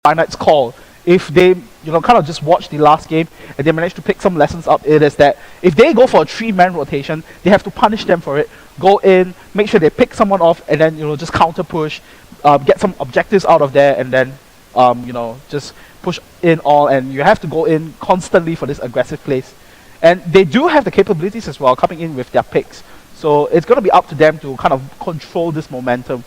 Infinite's call. If they, kind of just watch the last game and they manage to pick some lessons up, it is that if they go for a 3-man rotation, they have to punish them for it. Go in, make sure they pick someone off, and then just counter push, get some objectives out of there, and then just push in all. And you have to go in constantly for this aggressive plays. And they do have the capabilities as well, coming in with their picks. So it's going to be up to them to kind of control this momentum.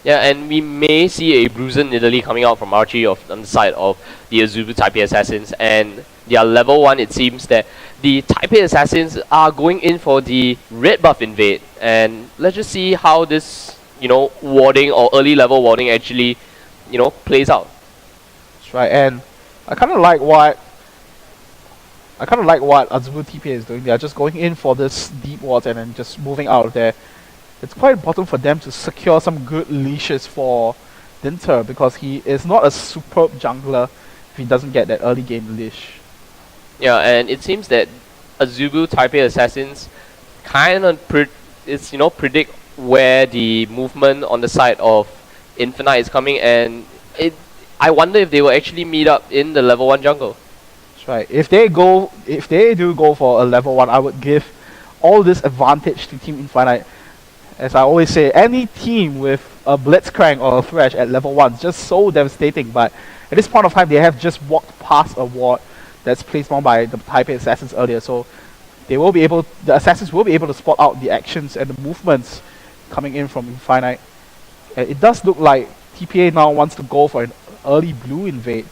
Yeah, and we may see a bruising Italy coming out from Archie on the side of the Azubu Taipei Assassins, and they are level 1. It seems that the Taipei Assassins are going in for the red buff invade, and let's just see how this, warding or early level warding actually, plays out. That's right, and I kind of like what Azubu TPA is doing. They are just going in for this deep ward and then just moving out of there. It's quite important for them to secure some good leashes for Dinter, because he is not a superb jungler if he doesn't get that early game leash. Yeah, and it seems that Azubu Taipei Assassins kind of predict where the movement on the side of Infinite is coming, and I wonder if they will actually meet up in the level 1 jungle. That's right. If they do go for a level 1, I would give all this advantage to Team Infinite. As I always say, any team with a Blitzcrank or a Thresh at level 1 is just so devastating, but at this point of time they have just walked past a ward that's placed on by the Taipei Assassins earlier, so the Assassins will be able to spot out the actions and the movements coming in from Infinite. And it does look like TPA now wants to go for an early blue invade.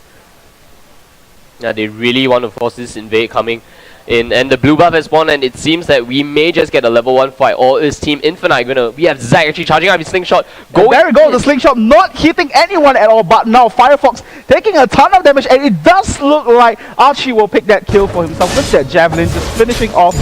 Yeah, they really want to force this invade coming in, and the blue buff has spawned, and it seems that we may just get a level 1 fight, or is Team Infinite gonna... We have Zack actually charging up his slingshot. There we go, the slingshot not hitting anyone at all, but now Firefox taking a ton of damage, and it does look like Archie will pick that kill for himself with that javelin, just finishing off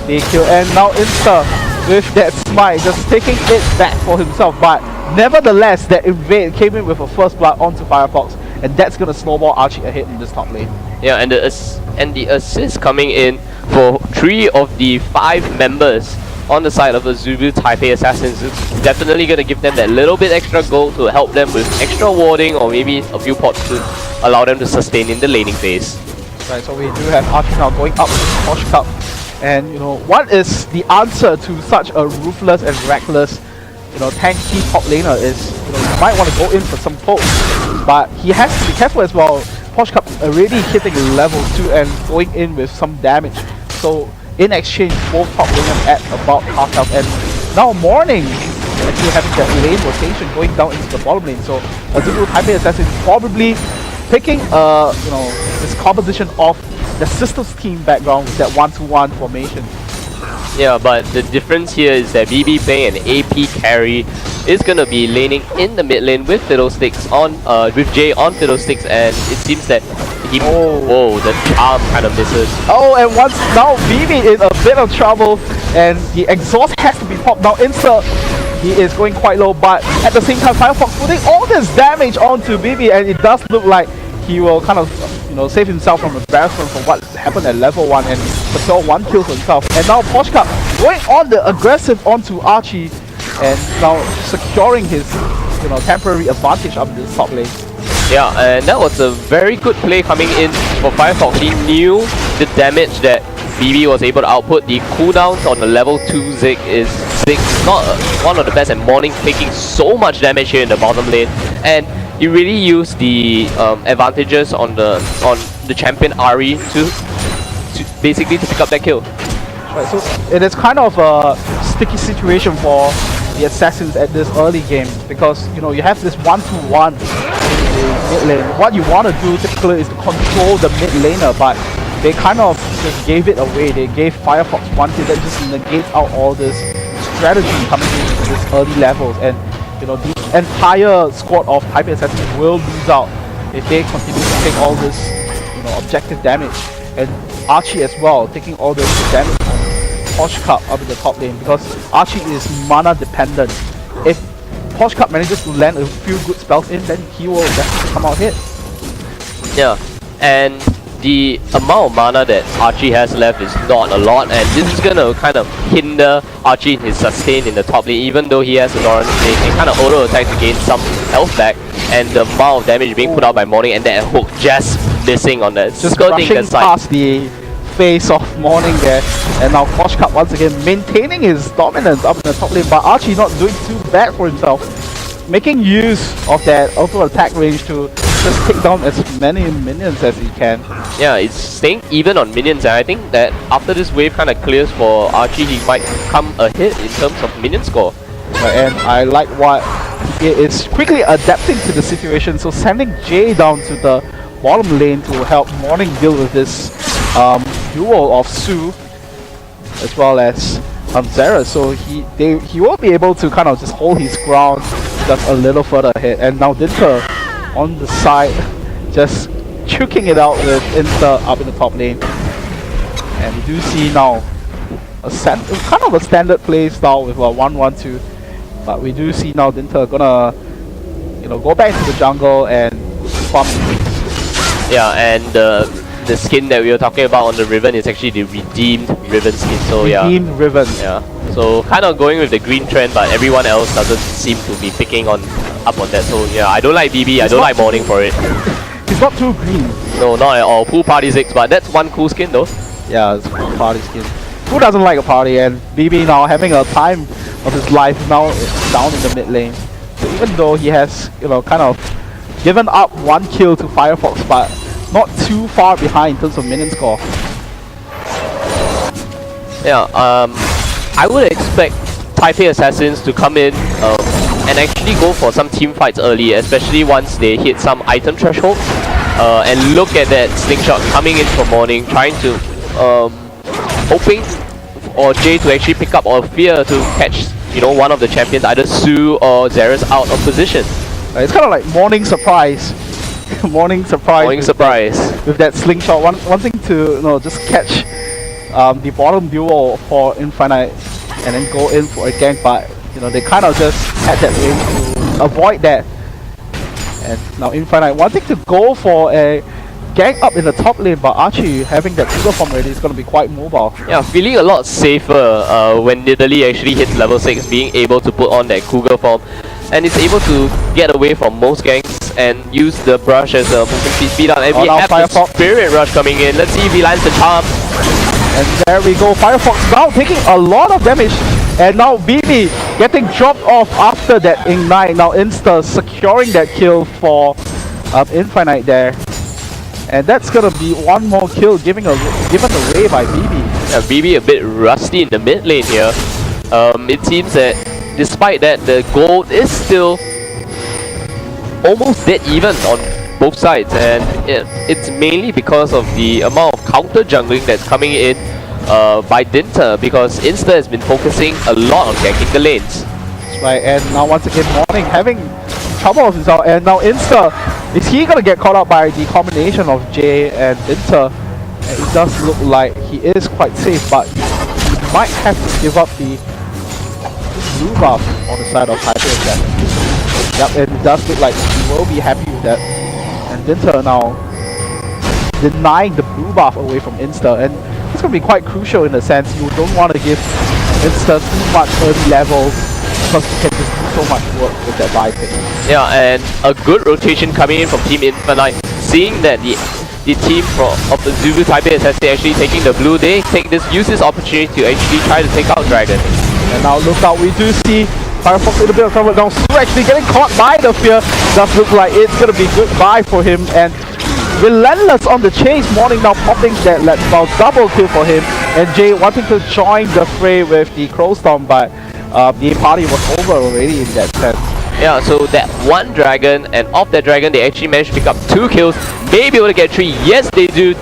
the kill. And now Insta with that smite, just taking it back for himself, but nevertheless that invade came in with a first blood onto Firefox, and that's gonna snowball Archie ahead in this top lane. Yeah, and the assist coming in for 3 of the 5 members on the side of the Azubu Taipei Assassins is definitely going to give them that little bit extra gold to help them with extra warding, or maybe a few pots to allow them to sustain in the laning phase. Right, so we do have Archie now going up with Posh Cup. And what is the answer to such a ruthless and reckless tanky top laner is, you might want to go in for some poke, but he has to be careful as well. Posh Cup already hitting level 2 and going in with some damage. So in exchange, both top laners at about half health, and now Morning actually having that lane rotation going down into the bottom lane. So Azubu Taipei Assassin probably picking this composition of the Sisters team background with that 1-2-1 formation. Yeah, but the difference here is that BB playing an AP carry is gonna be laning in the mid lane with Fiddlesticks on with Jay on Fiddlesticks, and it seems that he the charm kind of misses. Oh, and once now BB in a bit of trouble, and the exhaust has to be popped. Now Insta, he is going quite low, but at the same time Firefox putting all this damage onto BB, and it does look like he will kind of save himself from embarrassment from what happened at level 1 and secure 1 kill for himself. And now Posh Cup going on the aggressive onto Archie, and now securing his temporary advantage up this top lane. Yeah, and that was a very good play coming in for Firefox. He knew the damage that BB was able to output. The cooldowns on the level 2 Zig is not one of the best, and Morning taking so much damage here in the bottom lane, and he really used the advantages on the champion Ari to basically pick up that kill. Right, so it is kind of a sticky situation for the Assassins at this early game, because you have this 1-2-1 in the mid lane. What you want to do typically is to control the mid laner, but they kind of just gave it away. They gave Firefox 1 kill that just negates out all this strategy coming into this early levels, and the entire squad of Taipei Assassins will lose out if they continue to take all this objective damage. And Archie as well taking all this damage on Posh Cup up in the top lane, because Archie is mana dependent. If Posh Cup manages to land a few good spells in, then he will definitely come out hit. Yeah, and the amount of mana that Archie has left is not a lot, and this is going to kind of hinder Archie in his sustain in the top lane, even though he has a Doran, he can kind of auto attack to gain some health back. and the amount of damage being put out by Morning, and that hook just missing on that, Just skirting brushing the side. past the face of Morning there, and now Kosh Cup once again maintaining his dominance up in the top lane, but Archie not doing too bad for himself, making use of that auto attack range to just take down as many minions as he can. Yeah, it's staying even on minions, and I think that after this wave kind of clears for Archie, he might come ahead in terms of minion score. And I like what he is quickly adapting to the situation, so sending Jay down to the bottom lane to help Morning deal with this duo of Su as well as Zera, so he will be able to kind of just hold his ground just a little further ahead. And now Dinter on the side just choking it out with Insta up in the top lane, and we do see now a kind of a standard play style with a 1-1-2, but we do see now Dinter gonna go back to the jungle and farm. Yeah, and the skin that we were talking about on the Riven is actually the redeemed Riven skin, so yeah. Redeemed Riven. Yeah, so kind of going with the green trend, but everyone else doesn't seem to be picking up on that, so yeah, I don't like BB, I don't like Morning for it. He's not too green. No, not at all. Pool Party 6, but that's one cool skin though. Yeah, it's a party skin. Who doesn't like a party? And BB now having a time of his life now down in the mid lane. So even though he has, kind of given up one kill to Firefox, but not too far behind in terms of minion score. Yeah, I would expect Taipei Assassins to come in and actually go for some team fights early, especially once they hit some item threshold. And look at that slingshot coming in from Morning, trying to hoping for Jay to actually pick up, or Fear to catch one of the champions, either Su or Xera's out of position. It's kind of like Morning surprise. Morning surprise with that slingshot, wanting to just catch the bottom duo for Infinite and then go in for a gank, but they kind of just had that aim to avoid that. And now Infinite wanting to go for a gank up in the top lane, but Archie having that Cougar form ready is going to be quite mobile. Yeah, feeling a lot safer when Nidalee actually hits level 6, being able to put on that Cougar form, and is able to get away from most ganks and use the brush as a movement speed up. And we have the Spirit Rush coming in. Let's see if he lands the charm. And there we go, Firefox now taking a lot of damage, and now BB getting dropped off after that ignite. Now Insta securing that kill for Infinite there, and that's gonna be one more kill given away by BB. Yeah, BB a bit rusty in the mid lane here. It seems that despite that, the gold is still almost dead even on both sides, and it's mainly because of the amount of counter jungling that's coming in by Dinter, because Insta has been focusing a lot on ganking the lanes. That's right, and now once again Morning having trouble with himself, and now Insta, is he gonna get caught out by the combination of Jay and Dinter? And it does look like he is quite safe, but he might have to give up the blue buff on the side of Taipei Assassins. Yep, and it does look like he will be happy with that. And Dinter now denying the blue buff away from Insta, and it's going to be quite crucial in the sense you don't want to give Insta too much early level, because you can just do so much work with that buy pick. Yeah, and a good rotation coming in from Team Infinite, seeing that the team of the Azubu Taipei is actually taking the blue. They use this opportunity to actually try to take out Dragon. And now look out, we do see Firefox in a bit of trouble. Now Su actually getting caught by the Fear. Does look like it's going to be goodbye for him, and relentless on the chase. Morning now popping that about double kill for him, and Jay wanting to join the fray with the Crowstorm, but the party was over already in that sense. Yeah, so that one dragon, and off that dragon they actually managed to pick up 2 kills, maybe able to get 3. Yes, they do.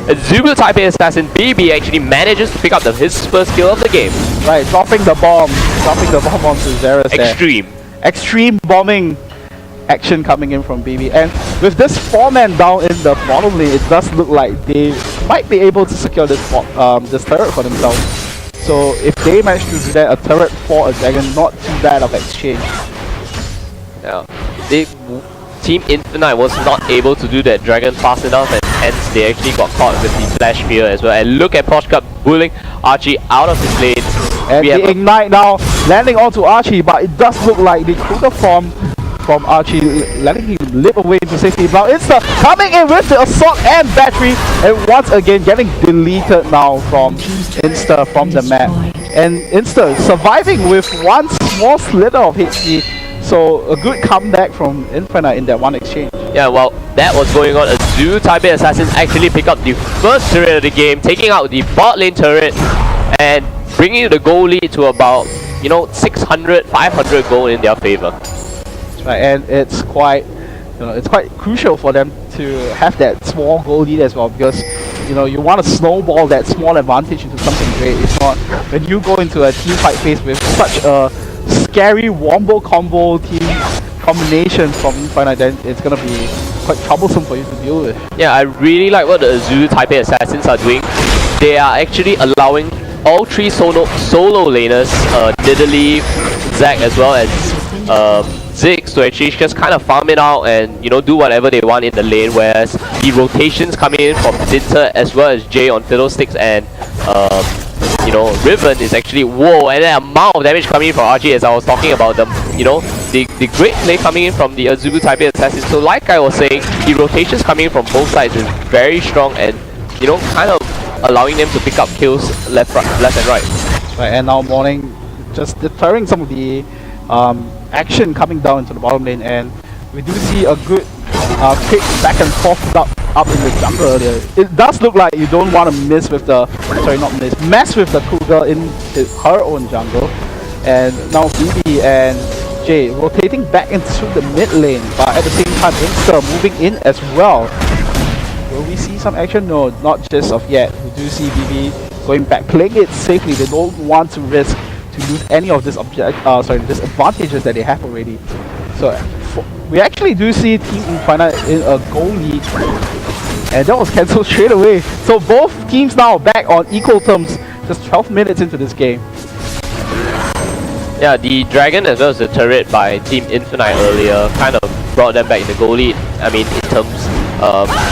Azubu Taipei Assassin BB actually manages to pick up his first kill of the game. Right, dropping the bomb onto Xera's Extreme. there. Extreme bombing action coming in from BB, and with this 4-man down in the bottom lane, it does look like they might be able to secure this turret for themselves. So if they manage to do that, a turret for a dragon, not too bad of exchange. Yeah, Team Infinite was not able to do that dragon fast enough, and hence they actually got caught with the flash fear as well. And look at Posh Cup bullying Archie out of his lane. And the ignite now landing onto Archie, but it does look like the Cougar form from Archie, letting him leap away into safety. Now Insta coming in with the assault and battery, and once again getting deleted now from Insta from the map. And Insta surviving with one small slither of HP. So a good comeback from Infinite in that one exchange. Yeah, well, that was going on. Azubu Taipei Assassins actually pick up the first turret of the game, taking out the bot lane turret and bringing the goal lead to about, 600, 500 gold in their favor. That's right, and it's quite, it's quite crucial for them to have that small goal lead as well, because you want to snowball that small advantage into something great. It's not when you go into a team fight phase with such a scary wombo combo team combination from Infinite, then it's gonna be quite troublesome for you to deal with. Yeah, I really like what the Azubu Taipei Assassins are doing. They are actually allowing all three solo laners, Nidalee, Zac as well as Ziggs, to actually just kind of farm it out and do whatever they want in the lane, whereas the rotations coming in from Dinter as well as Jay on Fiddlesticks and Riven is actually, whoa, and the amount of damage coming in from RG, as I was talking about them, the great play coming in from the Azubu Taipei Assassins. So like I was saying, the rotations coming in from both sides is very strong and, kind of allowing them to pick up kills left and right. Right, and now Morning just deterring some of the action coming down into the bottom lane, and we do see a good quick back and forth up in the jungle earlier. It does look like you don't want to mess with the Cougar in her own jungle. And now BB and Jay rotating back into the mid lane, but at the same time Insta moving in as well. Will we see some action? No, not just of yet. We do see BB going back, playing it safely. They don't want to risk to lose any of this disadvantages that they have already. So we actually do see Team Infinite in a goal lead, and that was cancelled straight away. So both teams now back on equal terms, just 12 minutes into this game. Yeah, the Dragon as well as the turret by Team Infinite earlier kind of brought them back in the goal lead. I mean, in terms,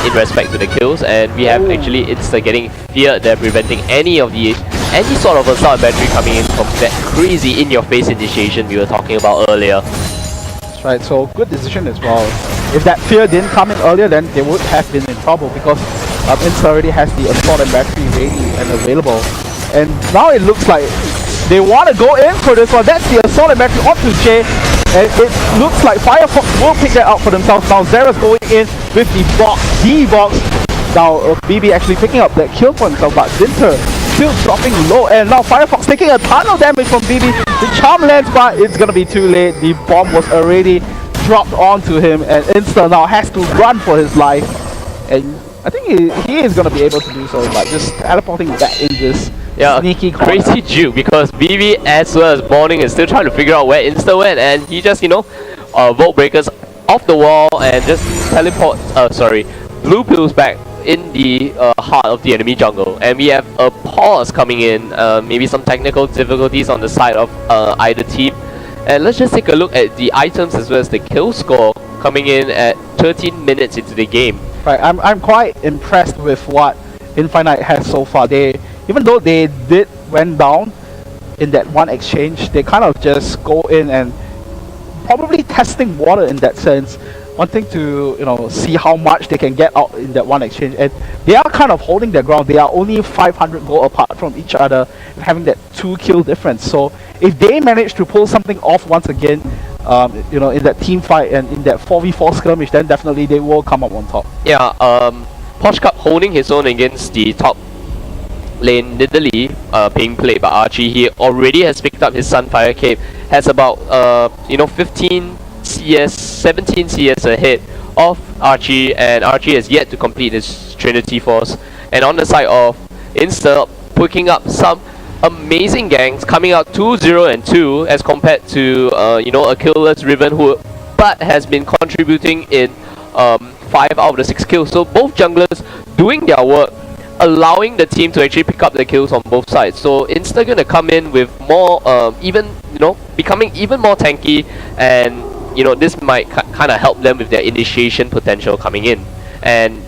in respect to the kills, and we have actually Insta getting feared. They're preventing any sort of assault battery coming in from that crazy in-your-face initiation we were talking about earlier. That's right, so good decision as well. If that fear didn't come in earlier, then they would have been in trouble, because Insta already has the assault and battery ready and available. And now it looks like they want to go in for this one. That's the assault and battery onto Jay, and it looks like Firefox will pick that out for themselves. Now Zera's going in with the box. Now BB actually picking up that kill for himself, but Dinter still dropping low, and now Firefox taking a ton of damage from BB. The charm lands, but it's gonna be too late. The bomb was already dropped onto him, and Insta now has to run for his life. And I think he is gonna be able to do so, but just teleporting back in this sneaky corner. Crazy juke, because BB as well as Morning is still trying to figure out where Insta went, and he just Volt Breakers off the wall and just teleport blue pills back in the heart of the enemy jungle. And we have a pause coming in, maybe some technical difficulties on the side of either team. And let's just take a look at the items as well as the kill score coming in at 13 minutes into the game. Right, I'm quite impressed with what Infinite has so far. Even though they went down in that one exchange, they kind of just go in and probably testing water in that sense, wanting to see how much they can get out in that one exchange. And they are kind of holding their ground. They are only 500 gold apart from each other, and having that 2 kill difference. So if they manage to pull something off once again, in that team fight and in that 4v4 skirmish, then definitely they will come up on top. Yeah, Posh Cup holding his own against the top lane Nidalee, being played by Archie. He already has picked up his Sunfire Cape, has about 15 CS, 17 CS ahead of Archie, and Archie has yet to complete his Trinity Force. And on the side of Insta, picking up some amazing ganks, coming out 2-0 and 2 as compared to a killless Riven but has been contributing in 5 out of the 6 kills. So both junglers doing their work, allowing the team to actually pick up the kills on both sides. So Insta gonna come in with more becoming even more tanky, and this might kind of help them with their initiation potential coming in. And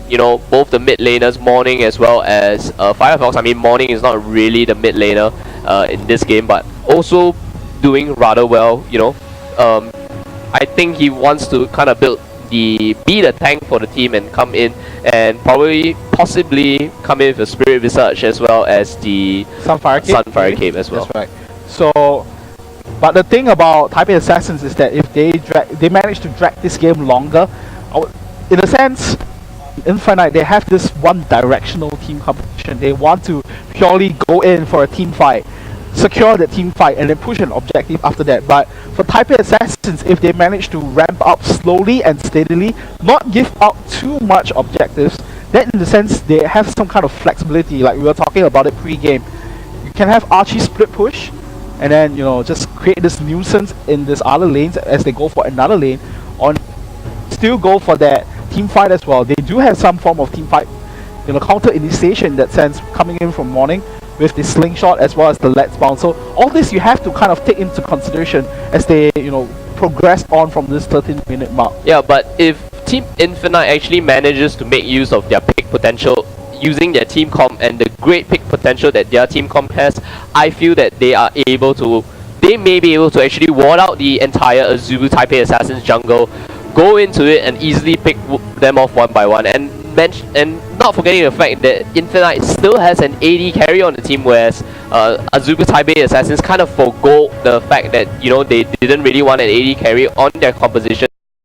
both the mid laners, Morning as well as Firefox. I mean, Morning is not really the mid laner in this game, but also doing rather well. I think he wants to kind of be the tank for the team and come in and possibly come in with a Spirit Visage as well as the Sunfire Cape as well. That's right. So, but the thing about Taipei Assassins is that if they manage to drag this game longer, in a sense, Infinite, they have this one-directional team competition. They want to purely go in for a team fight, secure the team fight, and then push an objective after that. But for Taipei Assassins, if they manage to ramp up slowly and steadily, not give out too much objectives, then in the sense they have some kind of flexibility, like we were talking about it pre-game. You can have Archie split push, and then just create this nuisance in this other lanes as they go for another lane, or still go for that team fight as well. They do have some form of team fight, counter initiation in that sense, coming in from morning with the slingshot as well as the let's bounce. So all this you have to kind of take into consideration as they progress on from this 13-minute mark. Yeah, but if Team Infinite actually manages to make use of their pick potential using their team comp and the great pick potential that their team comp has, I feel that they may be able to actually ward out the entire Azubu Taipei Assassins jungle, go into it and easily pick them off one by one, and not forgetting the fact that Infinite still has an AD carry on the team, whereas Azubu Taipei Assassins kind of forgo the fact that they didn't really want an AD carry on their composition